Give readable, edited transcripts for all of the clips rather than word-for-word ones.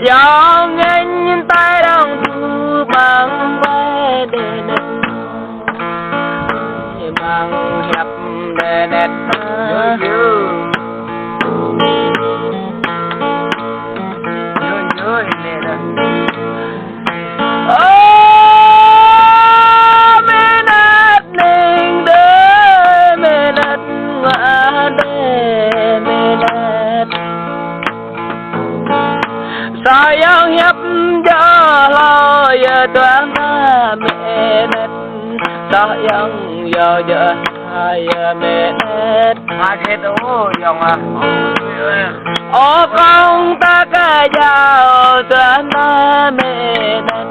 dòng anh tay đồng thu bằng vai để nét bằng hẹp để nét sayang hiệp cho lo giờ toán mẹ nết sayang giờ hai mẹ nết hai cái đó dòng ô con ta cả giàu toán mẹ nết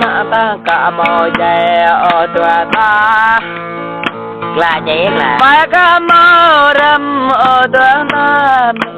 mà ta cả mò dè ở toán ta là vậy là phải cả mò râm ở toán mẹ